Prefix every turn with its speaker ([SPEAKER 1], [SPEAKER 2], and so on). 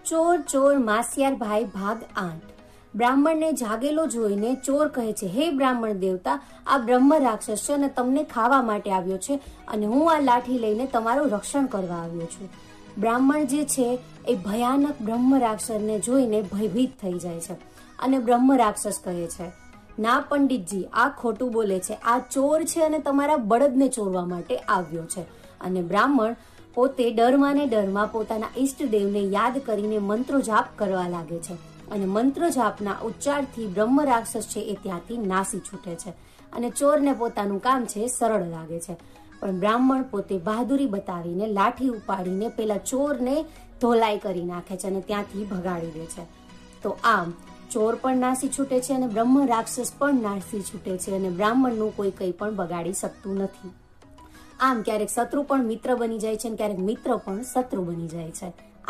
[SPEAKER 1] ચોર ચોર માસિયાર ભાઈ ભાગ 8। બ્રાહ્મણને જાગેલો જોઈને ચોર કહે છે, હે બ્રાહ્મણ દેવતા, આ બ્રહ્મ રાક્ષસ છે અને તમને ખાવા માટે આવ્યો છે અને હું આ લાઠી લઈને તમારું રક્ષણ કરવા આવ્યો છું। બ્રાહ્મણ જે છે એ ભયાનક બ્રહ્મ રાક્ષસને જોઈને ભયભીત થઈ જાય છે અને બ્રહ્મ રાક્ષસ કહે છે, ના પંડિતજી, આ ખોટું બોલે છે, આ ચોર છે અને તમારા બળદને ચોરવા માટે આવ્યો છે। અને બ્રાહ્મણ પોતે ડરમાં ને ડરમાં પોતાના ઈષ્ટદેવને યાદ કરીને મંત્રો જાપ કરવા લાગે છે અને મંત્ર જાપના ઉચ્ચારથી બ્રહ્મ રાક્ષસ છે એ ત્યાંથી નાસી છૂટે છે અને ચોરને પોતાનું કામ છે સરળ લાગે છે। પણ બ્રાહ્મણ પોતે બહાદુરી બતાવીને લાઠી ઉપાડીને પેલા ચોરને ધોલાઈ કરી નાખે છે અને ત્યાંથી ભગાડી દે છે। તો આમ ચોર પણ નાસી છૂટે છે અને બ્રહ્મ રાક્ષસ પણ નાસી છૂટે છે અને બ્રાહ્મણનું કોઈ કંઈ પણ બગાડી શકતું નથી। આમ ક્યારેક શત્રુ પણ મિત્ર બની જાય છે અને ક્યારેક મિત્ર પણ શત્રુ બની જાય છે।